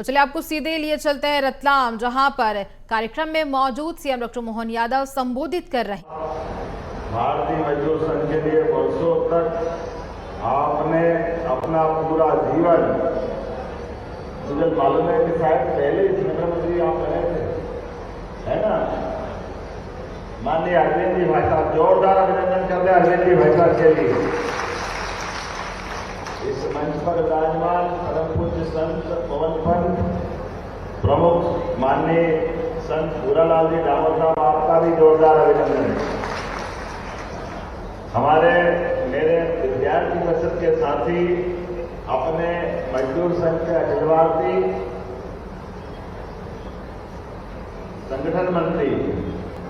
और चलिए आपको सीधे लिए चलते हैं रतलाम, जहां पर कार्यक्रम में मौजूद सीएम डॉक्टर मोहन यादव संबोधित कर रहे हैं। भारतीय मजदूर संघ के लिए वर्षों तक आपने अपना पूरा जीवन, मुझे मालूम है कि शायद पहले ही मुख्यमंत्री आप रहे थे, है ना। माननीय अरविंद जी भाई साहब, जोरदार अभिनंदन कर रहे हैं अरविंद जी भाई साहब के लिए। इस मंच पर विराजमान परम पूज्य संत पवन पंत प्रमुख माननीय संत पूरालाल जी डामोर साहब, आपका भी जोरदार अभिनंदन। हमारे मेरे विद्यार्थी परिषद के साथी, अपने मजदूर संघ के अखिल भारतीय संगठन मंत्री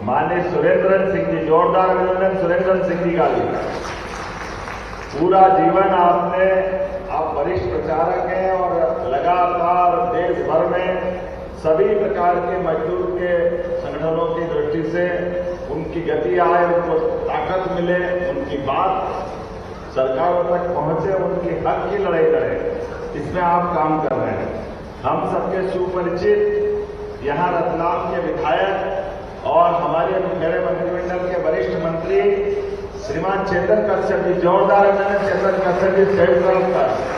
माननीय सुरेंद्र सिंह जी, जोरदार अभिनंदन सुरेंद्र सिंह जी का भी। पूरा जीवन आप वरिष्ठ प्रचारक हैं और लगातार देश भर में सभी प्रकार के मजदूर के संगठनों की दृष्टि से उनकी गति आए, उनको ताकत मिले, उनकी बात सरकारों तक पहुंचे, उनकी हक की लड़ाई लड़े, इसमें आप काम कर रहे हैं। हम सबके सुपरिचित यहाँ रतलाम के विधायक और हमारे मेरे मंत्रिमंडल के वरिष्ठ मंत्री श्रीमान चेतन कश्यप जी, जोरदार अभिनंदन चेतन कश्यप जी संयुक्त राष्ट्र।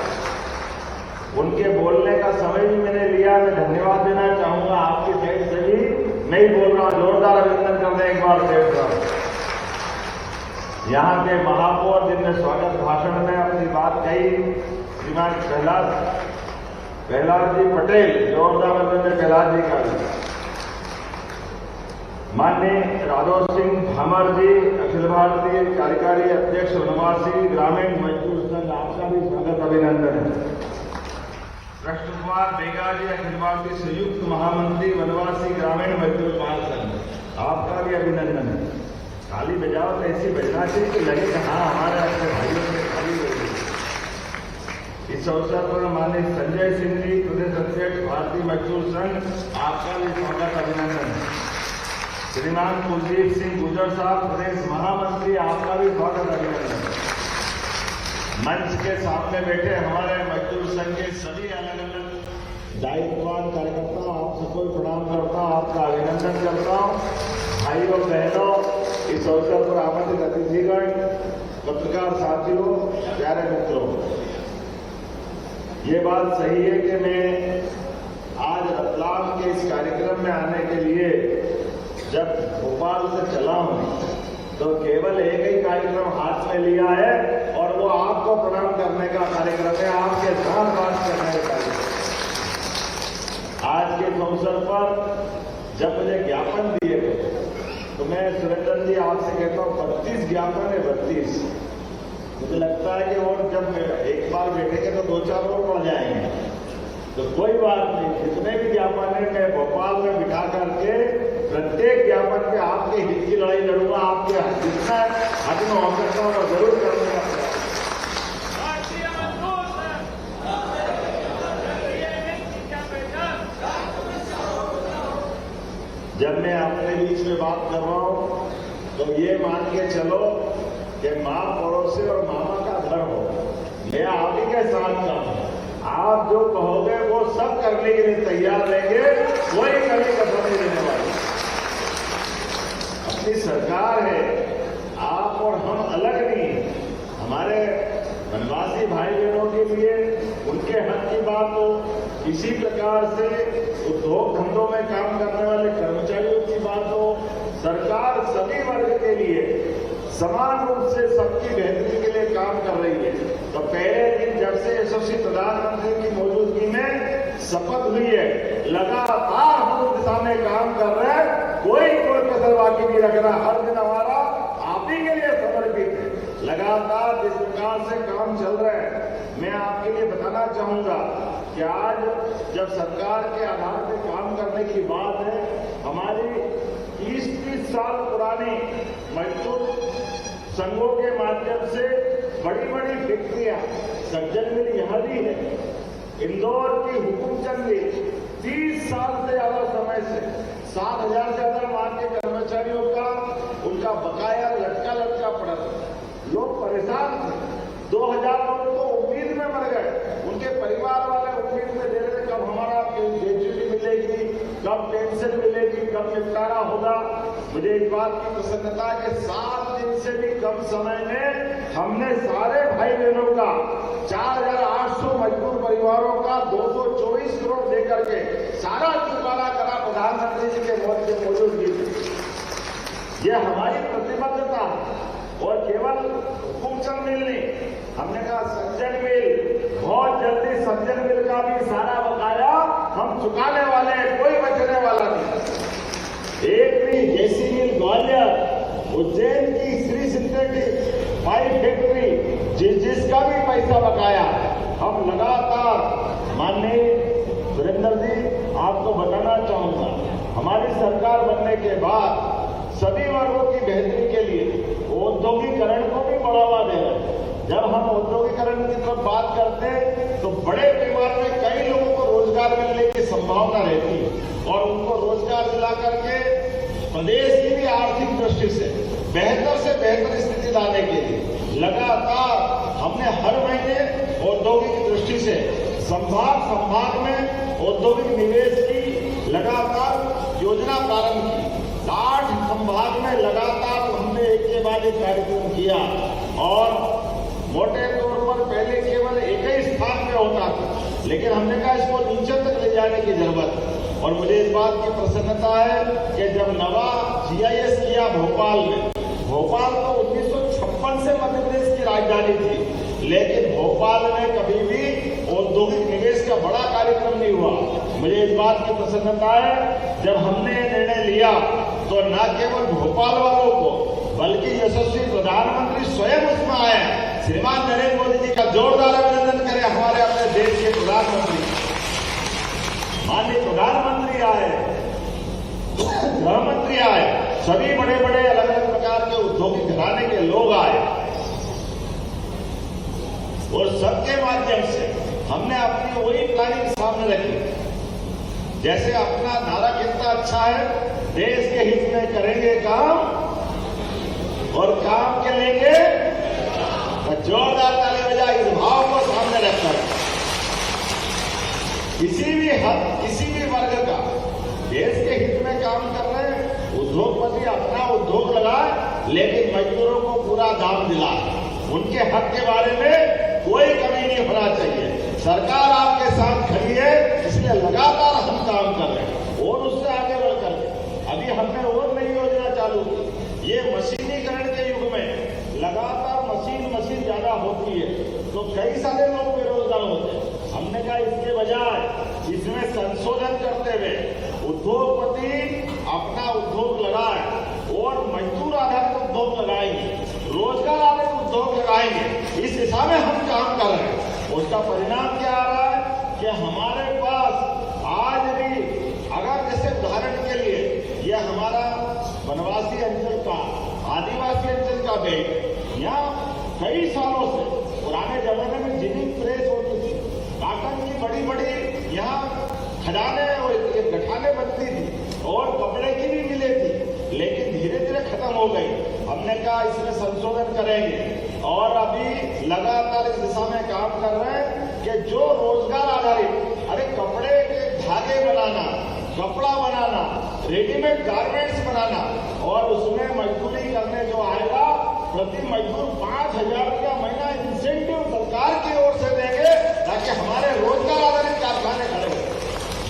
उनके बोलने का समय भी मैंने लिया, मैं धन्यवाद देना चाहूंगा आपकी साइड से भी। मैं ही बोल रहा हूं, जोरदार अभिनंदन कर दें एक बार संयुक्त राष्ट्र। यहाँ के महापौर जिनने स्वागत भाषण में अपनी बात कही, श्रीमान प्रहलाद जी पटेल, जोरदार अभिनंदन प्रहलाद जी का भी। माननीय राघव सिंह भामर जी, अखिल भारतीय कार्यकारी अध्यक्ष वनवासी ग्रामीण मजदूर संघ, आपका भी स्वागत अभिनंदन है। कृष्ण कुमार बेगा जी, अखिल भारतीय संयुक्त महामंत्री वनवासी ग्रामीण मजदूर महासंघ, आपका भी अभिनंदन है। ताली बजाओ तो ऐसी बजना चाहिए कि लगे कि हाँ हमारे अपने भाइयों ने ताली बजाई। इस अवसर पर माननीय संजय सिंह जी, प्रदेश अध्यक्ष भारतीय मजदूर संघ, आपका भी स्वागत अभिनंदन है। श्रीमान कुलदीप सिंह गुजर साहब, प्रदेश महामंत्री, आपका भी स्वागत अभिनंदन। मंच के सामने बैठे हमारे मजदूर संघ के सभी अलग अलग दायित्ववान कार्यकर्ता, आप सबको प्रणाम करता हूँ, आपका अभिनंदन करता हूँ। भाइयों बहनों, इस अवसर पर आमंत्रित अतिथिगण, पत्रकार साथियों, प्यारे मित्रों, ये बात सही है कि मैं आज रतलाम के इस कार्यक्रम में आने के लिए जब भोपाल से चला हूं तो केवल एक ही कार्यक्रम हाथ में लिया है और वो आपको प्रणाम करने का कार्यक्रम है, आपके साथ बात करने का कार्यक्रम। आज के अवसर पर जब मुझे ज्ञापन दिए गए तो मैं सुरेंद्र जी आपसे कहता हूँ 32 ज्ञापन है, 32। मुझे लगता है कि और जब एक बार बैठेंगे तो 2-4 और बढ़ जाएंगे, तो कोई बात नहीं। जितने भी ज्ञापन है मैं भोपाल में बिठा करके प्रत्येक ज्ञापन पे आपके हित की लड़ाई लड़ूंगा, आपके जितना हक में हो सकता हूँ जरूर करूंगा। जब मैं अपने बीच में बात कर रहा हूं तो ये मान के चलो कि माँ पड़ोसी और मामा का घर हो, मैं आप ही के साथ का हूं। आप जो कहोगे वो सब करने के लिए तैयार रहेंगे, कोई कभी कसर नहीं देने वाले। अपनी सरकार है, आप और हम अलग नहीं। हमारे वनवासी भाई बहनों के लिए उनके हक की बात हो, इसी प्रकार से उद्योग धंधों में काम करने वाले कर्मचारियों की बात हो, सरकार सभी वर्ग के लिए समान रूप से सबकी बेहतरी के लिए काम कर रही है। तो पहले दिन जब से यशस्वी प्रधानमंत्री की मौजूदगी में शपथ हुई है, लगातार हम उस दिशा में काम कर रहे हैं, कोई कसर बाकी नहीं रख रहा। हर दिन हमारा आप ही के लिए समर्पित है। लगातार जिस प्रकार से काम चल रहा है, मैं आपके लिए बताना चाहूंगा कि आज जब सरकार के आधार पर काम करने की बात है, हमारी 30-30 साल पुरानी मजदूर संघों के माध्यम से बड़ी बड़ी फैक्ट्रियां, सज्जन मिल यहाँ भी है, इंदौर की हुकुमचंद मिल 30 साल से ज्यादा समय से 7,000 से ज्यादा वहां के कर्मचारियों का उनका बकाया लटका पड़ा था। लोग परेशान थे, 2000 लोग तो उम्मीद में मर गए, उनके परिवार वाले उम्मीद में दे रहे थे कब हमारा कब पेंशन मिलेगी, कब निपटारा होगा। मुझे इस बात की प्रसन्नता है कि 7 दिन से भी कम समय में हमने सारे भाई बहनों का 4,800 मजदूर परिवारों का 224 करोड़ देकर के सारा चुकाना करा प्रधानमंत्री जी के मौजूदगी में। ये हमारी प्रतिबद्धता है। और केवल हुकुमचंद मिल नहीं, हमने कहा सज्जन मिल, बहुत जल्दी सज्जन मिल का भी सारा बकाया हम चुकाने वाले हैं, कोई बचने वाला नहीं। एक भी जेसी मिल ग्वालियर, उज्जैन की श्री सिंथेटिक पाइप फैक्ट्री जिसका भी पैसा बकाया हम लगातार, माननीय सुरेंद्र जी आपको बताना चाहूंगा, हमारी सरकार बनने के बाद सभी वर्गों की बेहतरी के लिए औद्योगिकरण को भी बढ़ावा दे रहे हैं। जब हम औद्योगिकरण की तरफ बात करते हैं तो बड़े पैमाने में कई लोगों को रोजगार मिलने की संभावना रहती है और उनको रोजगार दिला करके प्रदेश की भी आर्थिक दृष्टि से बेहतर स्थिति लाने के लिए लगातार हमने हर महीने औद्योगिक दृष्टि से संभाग में औद्योगिक निवेश की लगातार योजना प्रारंभ की। 8 संभाग में लगातार हमने एक के बाद एक कार्यक्रम किया और मोटे तौर पर पहले केवल एक ही स्थान में होता था, लेकिन हमने कहा इसको नीचे तक ले जाने की जरूरत है। और मुझे इस बात की प्रसन्नता है कि जब नवा GIS किया भोपाल में, भोपाल तो 1956 से मध्य प्रदेश की राजधानी थी, लेकिन भोपाल में कभी भी औद्योगिक निवेश का बड़ा कार्यक्रम नहीं हुआ। मुझे इस बात की प्रसन्नता है जब हमने निर्णय लिया तो न केवल भोपाल वालों को बल्कि यशस्वी प्रधानमंत्री स्वयं उसमें आए। श्रीमान नरेंद्र मोदी जी का जोरदार अभिनंदन करें। हमारे अपने देश के प्रधानमंत्री, माननीय प्रधानमंत्री आए, गृह मंत्री आए, सभी बड़े बड़े अलग अलग प्रकार के औद्योगिक घराने के लोग आए और सबके माध्यम से हमने अपनी वही प्लानिंग सामने रखी। जैसे अपना नारा कितना अच्छा है, देश के हित में करेंगे काम और काम के लेंगे, जोरदार ताली बजा इस भाव को सामने रखकर किसी भी वर्ग का देश के हित में काम कर रहे हैं। उद्योगपति अपना उद्योग लगाए लेकिन मजदूरों को पूरा दाम दिलाए, उनके हक के बारे में कोई कमी नहीं होना चाहिए। सरकार आपके साथ खड़ी है, इसलिए लगातार हम काम कर रहे हैं और उससे आगे बढ़कर अभी हमने और नई योजना चालू की। ये मशीनीकरण के युग में लगातार मशीन ज्यादा होती है तो कई सारे लोग बेरोजगार होते हैं। हमने कहा इसके बजाय इसमें संशोधन करते हुए उद्योगपति अपना उद्योग लगाए और मजदूर आधारित उद्योग लगाएंगे, रोजगार आधारित उद्योग लगाएंगे। इस दिशा में हम काम कर रहे हैं। उसका परिणाम क्या आ रहा है कि हमारे पास आज भी अगर जैसे उदाहरण के लिए यह हमारा वनवासी अंचल का, आदिवासी अंचल का बेल्ट, यहाँ कई सालों से पुराने जमाने में जिनिंग प्रेस होती थी, काटन की बड़ी बड़ी यहाँ खदाने और गठाने बनती थी और कपड़े की भी मिलें थी, लेकिन धीरे धीरे खत्म हो गई। हमने कहा इसमें संशोधन करेंगे और अभी लगातार इस दिशा में काम कर रहे हैं कि जो रोजगार आधारित, अरे कपड़े के धागे बनाना, कपड़ा बनाना, रेडीमेड गारमेंट्स बनाना और उसमें मजदूरी करने जो आएगा प्रति मजदूर 5,000 रुपया महीना इंसेंटिव सरकार की ओर से देंगे ताकि हमारे रोजगार आधारित कारखाने खड़े हो।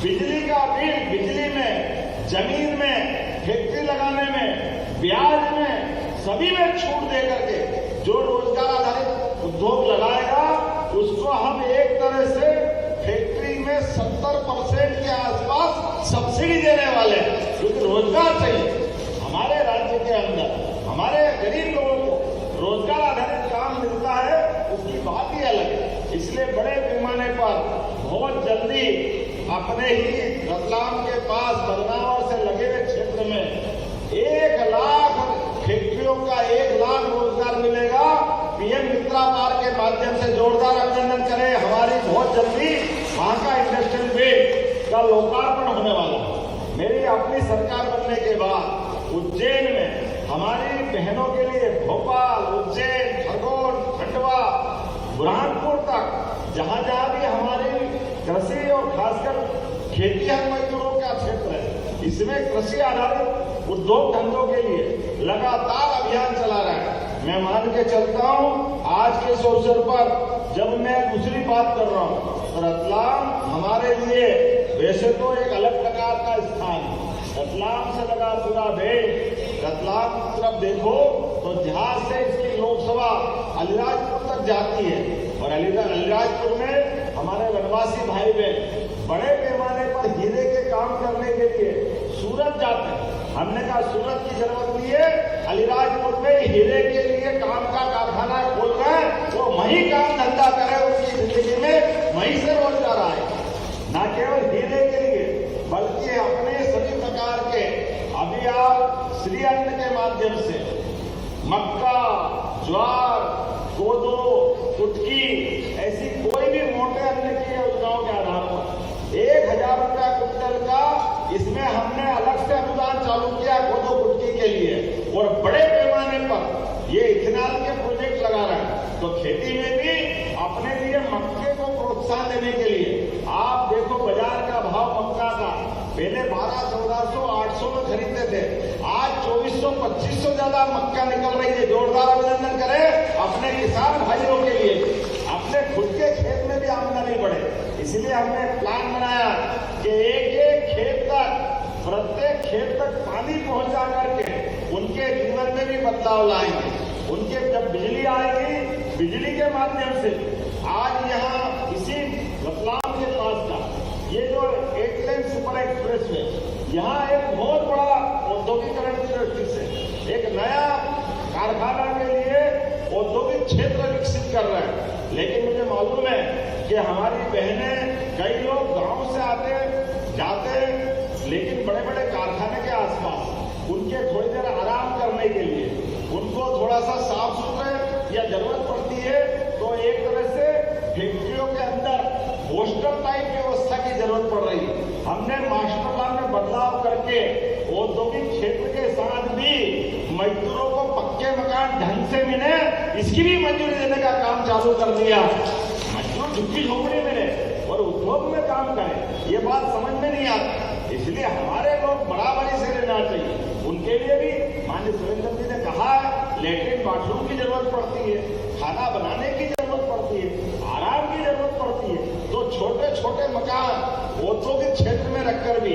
बिजली का बिल, बिजली में, जमीन में, फैक्ट्री लगाने में, ब्याज में, सभी में छूट दे करके जो रोजगार आधारित उद्योग लगाएगा उसको हम एक तरह से फैक्ट्री में 70% के आसपास सब्सिडी देने वाले हैं, क्योंकि रोजगार चाहिए। हमारे राज्य के अंदर हमारे गरीब लोगों को रोजगार आधारित काम मिलता है, उसकी बात ही अलग है। इसलिए बड़े पैमाने पर बहुत जल्दी अपने ही रतलाम के पास बदनावर से लगे हुए क्षेत्र में 1 लाख फैक्ट्रियों का 1 लाख रोजगार मिलेगा। PM मित्रा पार्क के माध्यम से जोरदार अभिनंदन करें। हमारी बहुत जल्दी वहां का इंडस्ट्रियल बेल्ट का लोकार्पण होने वाला है। मेरी अपनी सरकार बनने के बाद उज्जैन में हमारी बहनों के लिए भोपाल, उज्जैन, खरगोन, खंडवा, बुरहानपुर तक जहां भी हमारी कृषि और खासकर खेतीहर मजदूरों का क्षेत्र है, इसमें कृषि आधारित उद्योग धंधों के लिए लगातार अभियान चला रहा है। मैं मान के चलता हूँ आज के इस अवसर पर जब मैं दूसरी बात कर रहा हूँ तो रतलाम हमारे लिए वैसे तो एक अलग प्रकार का स्थान है। रतलाम से लगा पूरा देश, रतलाम की तरफ देखो तो जहाज से इसकी लोकसभा अलीराजपुर तक जाती है और अलीराजपुर में हमारे वनवासी भाई बहन बड़े पैमाने पर हीरे के काम करने के लिए सूरत जाते हैं। हमने कहा सूरत की जरूरत नहीं है, अलीराजपुर में हीरे के लिए काम का कारखाना खोल रहे हैं, वो वहीं काम धंधा करे, उसकी जिंदगी में वहीं से रोजगार आए, न केवल हीरे के लिए बल्कि अपने सभी प्रकार के अभी आप श्री अन्न के माध्यम से मक्का, ज्वार, कोदो, कुटकी ऐसी कोई भी मोटे अन्न की योजनाओं के आधार पर 1000 रुपया क्विंटल का इसमें हमने अलग से अनुदान चालू किया कोदो कुटकी के लिए और बड़े पैमाने पर ये इथेनॉल के प्रोजेक्ट लगा रहा है। तो खेती में भी अपने लिए मक्के को प्रोत्साहन देने के लिए आप देखो बाजार का भाव मक्का का पहले 1200, 1400, 800 में खरीदते थे, आज 2400-2500 ज्यादा मक्का निकल रही है। जोरदार अभिनंदन करें अपने किसान भाइयों के लिए, अपने खुद के खेत में भी आमदनी बढ़े। इसलिए हमने प्लान बनाया कि एक खेत तक, प्रत्येक खेत तक पानी पहुंचा करके उनके जीवन में भी बदलाव लाएंगे। उनके जब बिजली आएगी, बिजली के माध्यम से आज यहाँ इसी रतलाम के पास का ये जो 8 लेन सुपर एक्सप्रेस है, यहाँ एक बहुत बड़ा औद्योगिकरण की दृष्टि से एक नया कारखाना के लिए औद्योगिक क्षेत्र विकसित कर रहे हैं। लेकिन मुझे मालूम है कि हमारी बहनें, कई लोग गांव से आते जाते, लेकिन बड़े बड़े कारखाने के आसपास उनके थोड़ी देर आराम करने के लिए उनको थोड़ा सा साफ सुथरे या जरूरत पड़ती है तो एक तरह से फैक्ट्रियों के अंदर हॉस्टल टाइप व्यवस्था की जरूरत पड़ रही है। हमने मास्टर प्लान में बदलाव करके औद्योगिक क्षेत्र के साथ भी मजदूरों को पक्के मकान ढंग से मिले, इसकी भी मंजूरी देने का काम चालू कर दिया। मजदूर झुग्गी झोपड़ी मिले और उद्योग में काम करें, ये बात समझ में नहीं आती। इसलिए हमारे लोग बराबरी से लेना चाहिए। उनके लिए भी माननीय सुरेंद्र जी ने कहा लेट्रिन बाथरूम की जरूरत पड़ती है, खाना बनाने की जरूरत पड़ती है, आराम की जरूरत पड़ती है। तो छोटे छोटे मकान औद्योगिक क्षेत्र में रखकर भी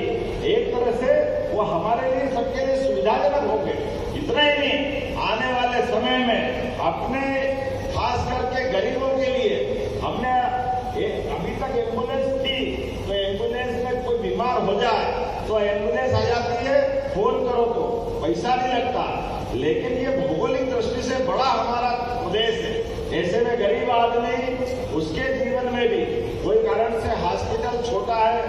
एक तरह से वो हमारे लिए, सबके लिए सुविधाजनक होंगे। इतना ही नहीं, आने वाले समय में अपने खास करके गरीबों के लिए हमने अभी तक एम्बुलेंस थी, तो एम्बुलेंस में कोई बीमार हो जाए तो एम्बुलेंस आ जाती है, फोन करो तो पैसा नहीं लगता। लेकिन ये भौगोलिक दृष्टि से बड़ा हमारा प्रदेश है, ऐसे में गरीब आदमी उसके जीवन में भी कोई कारण से हॉस्पिटल छोटा है,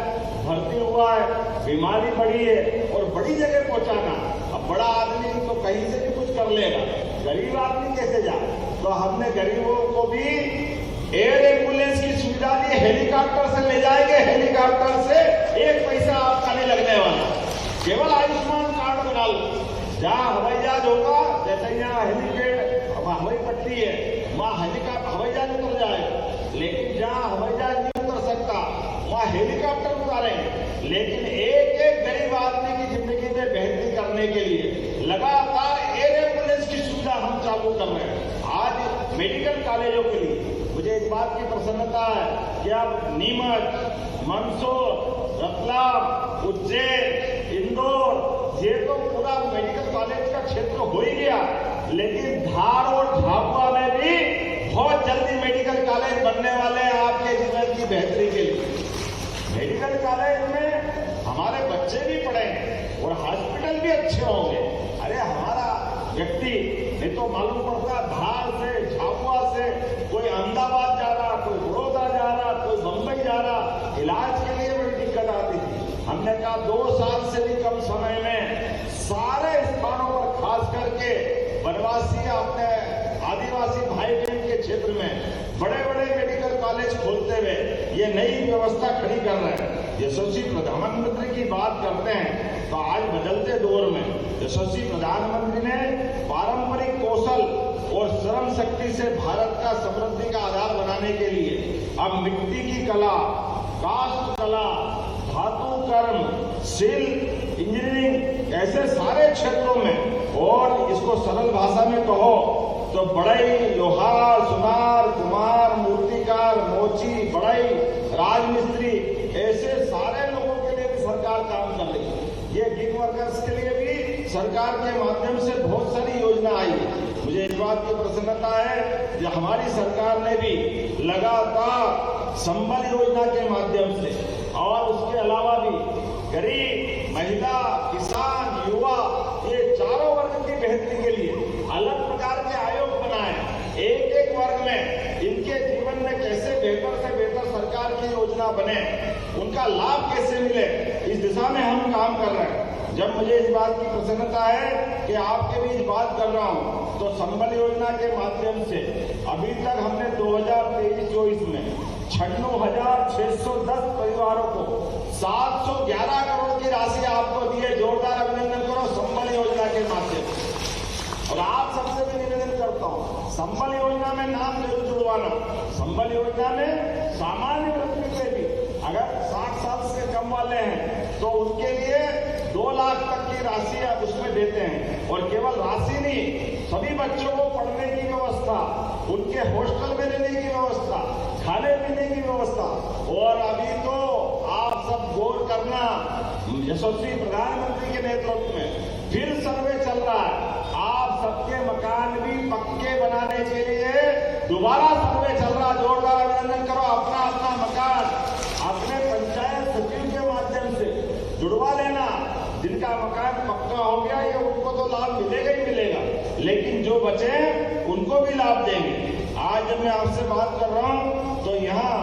भर्ती हुआ है, बीमारी बढ़ी है और बड़ी जगह पहुंचाना, अब बड़ा आदमी तो कहीं से भी कुछ कर लेगा, गरीब आदमी कैसे जाए? तो हमने गरीबों को भी एयर एम्बुलेंस की सुविधा दी, हेलीकॉप्टर से ले जाएंगे, हेलीकॉप्टर से 1 पैसा आपका नहीं लगने वाला, केवल आयुष्मान कार्ड बना लो। जहाँ हवाई जहाज होगा, जैसे यहाँ हेलीपैड हवाई पट्टी है, वहाँ हवाई जहाज उतर जाएगा, लेकिन जहाँ हवाई जहाज नहीं उतर सकता वहाँ हेलीकॉप्टर उतारेंगे। लेकिन एक एक गरीब आदमी की जिंदगी में बेहतरी करने के लिए लगातार एयर एम्बुलेंस की सुविधा हम चालू कर रहे हैं। आज मेडिकल कॉलेजों के लिए मुझे इस बात की प्रसन्नता है कि अब नीमच, मंदसौर, रतलाम, उज्जैन, इंदौर, ये तो पूरा मेडिकल कॉलेज का क्षेत्र हो ही गया, लेकिन धार और झाबुआ में भी बहुत जल्दी मेडिकल कॉलेज बनने वाले हैं आपके जीवन की बेहतरी के लिए। मेडिकल कॉलेज में हमारे बच्चे भी पढ़ेंगे और हॉस्पिटल भी अच्छे होंगे। अरे हमारा व्यक्ति नहीं तो मालूम पड़ता धार से, झाबुआ से कोई अहमदाबाद जा रहा, कोई बड़ौदा जा रहा, कोई बंबई जा रहा, इलाज के लिए बड़ी दिक्कत आती थी। हमने कहा 2 साल से भी कम समय में सारे स्थानों पर, खास करके वनवासी, अपने आदिवासी भाई बहन के क्षेत्र में बड़े बड़े मेडिकल कॉलेज खोलते हुए ये नई व्यवस्था खड़ी कर रहे हैं। यशस्वी प्रधानमंत्री की बात करते हैं तो आज बदलते दौर में यशस्वी प्रधानमंत्री ने पारंपरिक कौशल और श्रम शक्ति से भारत का समृद्धि का आधार बनाने के लिए अब मिट्टी की कला, काष्ठ कला, धातु कर्म, सिल्क, इंजीनियरिंग, ऐसे सारे क्षेत्रों में, और इसको सरल भाषा में कहो तो बढ़ई, लोहार, सुनार, कुमार, मूर्तिकार, मोची, बढ़ई, राजमिस्त्री, ऐसे सारे लोगों के लिए भी सरकार काम कर रही है। ये गिग वर्कर्स के लिए भी सरकार के माध्यम से बहुत सारी योजना आई है। मुझे इस बात की प्रसन्नता है कि हमारी सरकार ने भी लगातार संबल योजना के माध्यम से और उसके अलावा भी गरीब, महिला, किसान, युवा, ये चारों वर्ग की बेहतरी के लिए अलग प्रकार के आयोग बनाए। एक एक वर्ग में इनके जीवन में कैसे बेहतर से बेहतर सरकार की योजना बने, उनका लाभ कैसे मिले, इस दिशा में हम काम कर रहे हैं। जब मुझे इस बात की प्रसन्नता है कि आपके बीच बात कर रहा हूं, तो संबल योजना के माध्यम से अभी तक हमने 2023-24 में 96,610 परिवारों को 711 करोड़ की राशि आपको दी है। जोरदार अभिनंदन करो संबल योजना के माध्यम से। और आप सबसे भी निवेदन करता हूं, संबल योजना में नाम जरूर जुड़वाना। संबल योजना में सामान्य व्यक्ति पे भी अगर 60 साल से कम वाले हैं तो उनके लिए 2 लाख तक की राशि आप उसमें देते हैं। और केवल राशि नहीं, सभी बच्चों को पढ़ने की व्यवस्था, उनके हॉस्टल में रहने की व्यवस्था, खाने पीने की व्यवस्था। और अभी तो आप सब गौर करना, यशस्वी प्रधानमंत्री के नेतृत्व में फिर सर्वे चल रहा है। आप सबके मकान भी पक्के बनाने के लिए दोबारा सर्वे चल रहा। जोरदार अभिनंदन करो। अपना अपना मकान अपने पंचायत सचिव के माध्यम से जुड़वा लेना। जिनका मकान पक्का हो गया ये उनको तो लाभ मिलेगा ही मिलेगा, लेकिन जो बचे उनको भी लाभ देंगे। आज जब मैं आपसे बात कर रहा हूं तो यहाँ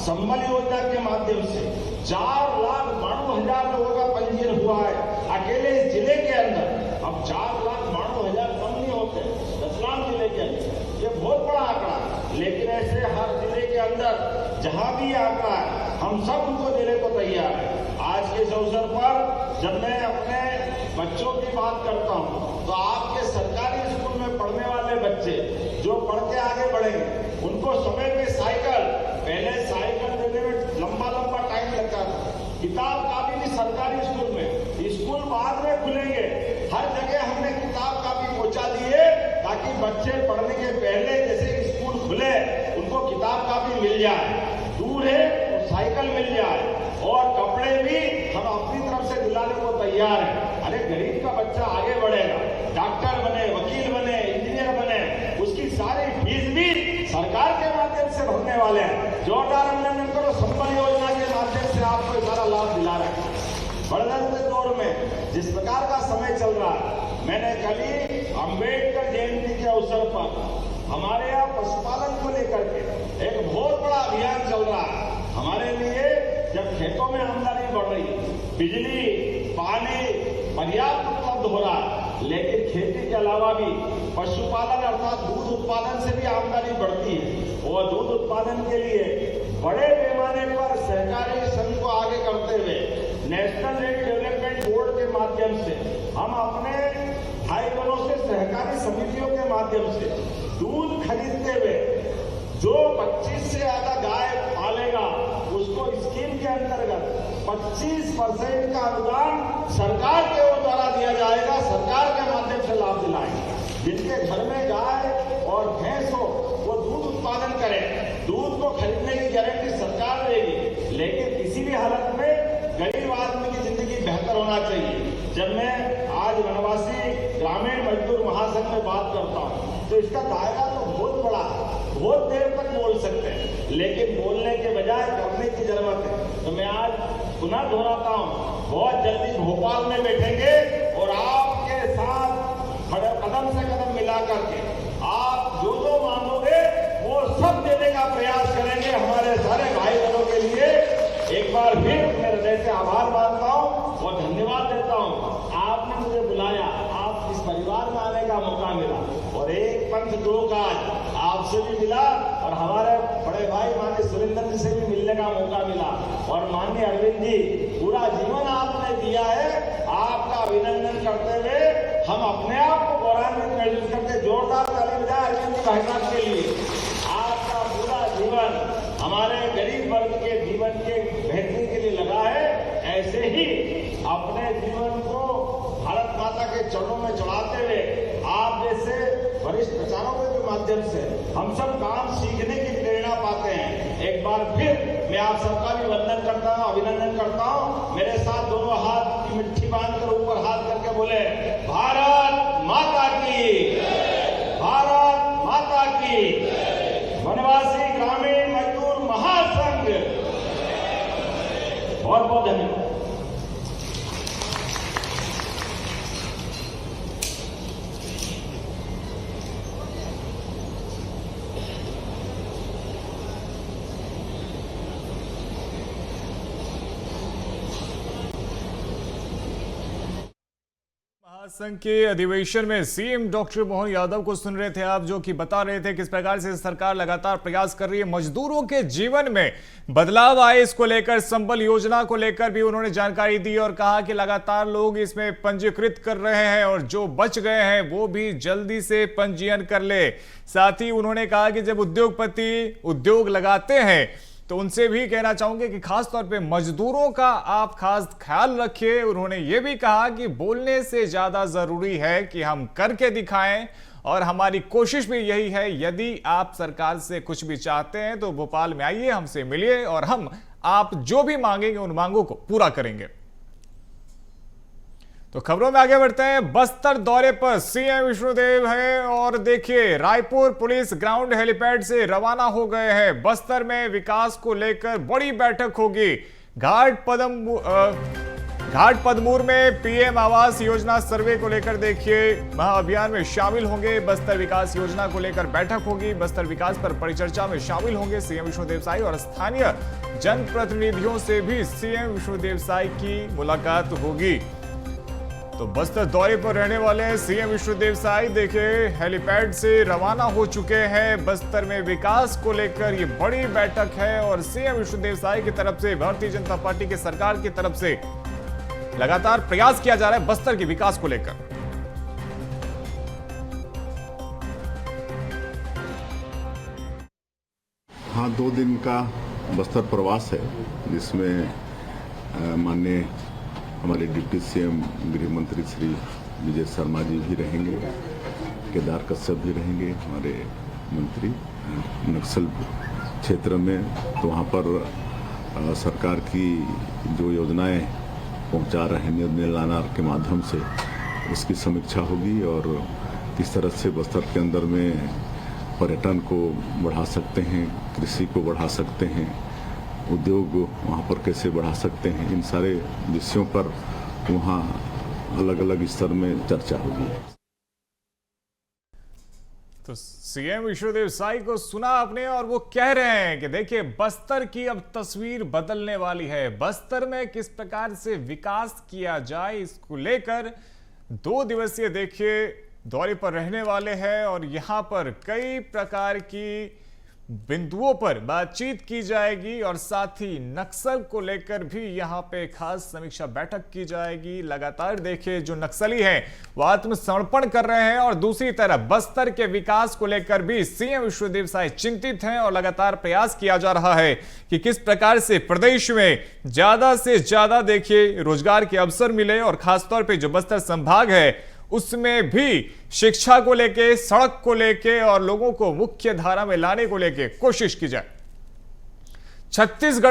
संबल योजना के माध्यम से 4,92,000 लोगों का पंजीयन हुआ है अकेले इस जिले के अंदर। अब 4,92,000 कम नहीं होते रतलाम जिले के अंदर, ये बहुत बड़ा आंकड़ा है। लेकिन ऐसे हर जिले के अंदर जहां भी आंकड़ा है हम सब उनको देने को तैयार है। आज के इस अवसर पर जब मैं अपने बच्चों की बात करता हूं तो आपके सरकारी स्कूल में पढ़ने वाले बच्चे जो पढ़ के आगे बढ़ेंगे उनको समय पे साइकिल, पहले साइकिल देने में लंबा लंबा टाइम लगता था। किताब कापी भी सरकारी स्कूल में, स्कूल बाद में खुलेंगे, हर जगह हमने किताब कापी पहुंचा दिए ताकि बच्चे पढ़ने के पहले जैसे स्कूल खुले उनको किताब कापी मिल जाए, दूर है तो साइकिल मिल जाए। और कपड़े भी हम अपनी तरफ से दिलाने को तैयार है। अरे गरीब का बच्चा आगे बढ़ेगा, डॉक्टर बने, वकील बने, इंजीनियर बने, उसकी सारी फीस भी सरकार के माध्यम से भरने वाले हैं। जोरदार अभिनंदन करो। संबल योजना के माध्यम से आपको सारा लाभ दिला रहे हैं। बड़े दौर में जिस प्रकार का समय चल रहा है, मैंने कल ही अम्बेडकर जयंती के अवसर पर हमारे यहाँ पशुपालन को लेकर के एक बहुत बड़ा अभियान चल रहा है। हमारे लिए जब खेतों में आमदनी बढ़ रही है, बिजली, पानी पर्याप्त उपलब्ध हो रहा है, लेकिन खेती के अलावा भी पशुपालन अर्थात दूध उत्पादन से भी आमदनी बढ़ती है। और दूध उत्पादन के लिए बड़े पैमाने पर सहकारी संघ को आगे करते हुए नेशनल एग डेवलपमेंट बोर्ड के माध्यम से हम अपने भाई बहनों से सहकारी समितियों के माध्यम से दूध खरीदते हुए जो 25 से ज्यादा गाय पालेगा उसको स्कीम के अंतर्गत 25% का अनुदान सरकार के द्वारा दिया जाएगा। सरकार के माध्यम से लाभ दिलाएंगे। जिनके घर में गाय और भैंस हो वो दूध उत्पादन करें, दूध को खरीदने की गारंटी सरकार देगी। लेकिन किसी भी हालत में गरीब आदमी की जिंदगी बेहतर होना चाहिए। जब मैं आज वनवासी ग्रामीण मजदूर महासंघ में बात करता हूँ तो इसका दायरा तो बहुत बड़ा है, बहुत देर तक बोल सकते हैं, लेकिन बोलने के बजाय करने की जरूरत है। तो मैं आज पुनः दोहराता हूँ, बहुत जल्दी भोपाल में बैठेंगे और आपके साथ कदम से कदम मिला करके आप जो जो मांगोगे वो सब देने का प्रयास करेंगे। हमारे सारे भाई बहनों के लिए एक बार फिर मैं हृदय से आभार मानता हूँ और धन्यवाद देता हूँ। आपने मुझे बुलाया, आप इस परिवार में आने का मौका मिला और एक पंथ दो काज आपसे भी मिला और हमारे बड़े भाई माननीय सुरेंद्र जी से भी मिलने का मौका मिला। और माननीय अरविंद जी, पूरा जीवन आपने दिया है, आपका अभिनंदन करते हुए हम अपने आप को गौरवान्वित महसूस करते। जोरदार ताली बजाएं अरविंद जी भाई साहब के लिए। आपका पूरा जीवन हमारे गरीब वर्ग के जीवन के बेहतरी के लिए लगा है। ही अपने जीवन को भारत माता के चरणों में चढ़ाते हुए आप जैसे वरिष्ठ प्रचारकों के माध्यम से हम सब काम सीखने की प्रेरणा पाते हैं। एक बार फिर मैं आप सबका भी वंदन करता हूँ, अभिनंदन करता हूँ। मेरे साथ दोनों हाथ की मुट्ठी बांधकर ऊपर हाथ करके बोले, भारत माता की, भारत माता की। वनवासी ग्रामीण मजदूर महासंघ, बहुत बहुत धन्यवाद। महासंघ के अधिवेशन में सीएम डॉक्टर मोहन यादव को सुन रहे थे आप, जो कि बता रहे थे किस प्रकार से सरकार लगातार प्रयास कर रही है मजदूरों के जीवन में बदलाव आए। इसको लेकर संबल योजना को लेकर भी उन्होंने जानकारी दी और कहा कि लगातार लोग इसमें पंजीकृत कर रहे हैं और जो बच गए हैं वो भी जल्दी से पंजीयन कर ले। साथ ही उन्होंने कहा कि जब उद्योगपति उद्योग लगाते हैं तो उनसे भी कहना चाहूंगे कि खास तौर पे मजदूरों का आप खास ख्याल रखिए। उन्होंने ये भी कहा कि बोलने से ज्यादा जरूरी है कि हम करके दिखाएं और हमारी कोशिश भी यही है। यदि आप सरकार से कुछ भी चाहते हैं तो भोपाल में आइए, हमसे मिलिए और हम आप जो भी मांगेंगे उन मांगों को पूरा करेंगे। तो खबरों में आगे बढ़ते हैं। बस्तर दौरे पर सीएम विष्णुदेव है और देखिए रायपुर पुलिस ग्राउंड हेलीपैड से रवाना हो गए हैं। बस्तर में विकास को लेकर बड़ी बैठक होगी। घाट पदमूर में पीएम आवास योजना सर्वे को लेकर देखिए महाअभियान में शामिल होंगे। बस्तर विकास योजना को लेकर बैठक होगी। बस्तर विकास पर परिचर्चा में शामिल होंगे सीएम विष्णुदेव साई और स्थानीय जनप्रतिनिधियों से भी सीएम विष्णुदेव साई की मुलाकात होगी। तो बस्तर दौरे पर रहने वाले सीएम विष्णुदेव साई देखिए हेलीपैड से रवाना हो चुके हैं। बस्तर में विकास को लेकर ये बड़ी बैठक है और सीएम विष्णुदेव साई की तरफ से भारतीय जनता पार्टी की सरकार की तरफ से लगातार प्रयास किया जा रहा है बस्तर के विकास को लेकर। हाँ, 2 दिन का बस्तर प्रवास है जिसमें माननीय हमारे डिप्टी सीएम गृह मंत्री श्री विजय शर्मा जी भी रहेंगे, केदार कश्यप भी रहेंगे हमारे मंत्री नक्सल क्षेत्र में। तो वहाँ पर सरकार की जो योजनाएं पहुँचा रहे हैं निर्णय लाना के माध्यम से उसकी समीक्षा होगी और किस तरह से बस्तर के अंदर में पर्यटन को बढ़ा सकते हैं, कृषि को बढ़ा सकते हैं, उद्योग वहाँ पर कैसे बढ़ा सकते हैं, इन सारे विषयों पर वहाँ अलग अलग स्तर में चर्चा होगी। तो सीएम विष्णुदेव साई को सुना आपने और वो कह रहे हैं कि देखिए बस्तर की अब तस्वीर बदलने वाली है। बस्तर में किस प्रकार से विकास किया जाए इसको लेकर 2 दिवसीय देखिए दौरे पर रहने वाले हैं और यहां पर कई प्रकार की बिंदुओं पर बातचीत की जाएगी और साथ ही नक्सल को लेकर भी यहां पे खास समीक्षा बैठक की जाएगी। लगातार देखिए जो नक्सली हैं वो आत्मसमर्पण कर रहे हैं और दूसरी तरफ बस्तर के विकास को लेकर भी सीएम विष्णुदेव साई चिंतित हैं और लगातार प्रयास किया जा रहा है कि किस प्रकार से प्रदेश में ज्यादा से ज्यादा देखिए रोजगार के अवसर मिले और खासतौर पर जो बस्तर संभाग है उसमें भी शिक्षा को लेके, सड़क को लेके और लोगों को मुख्य धारा में लाने को लेके कोशिश की जाए। छत्तीसगढ़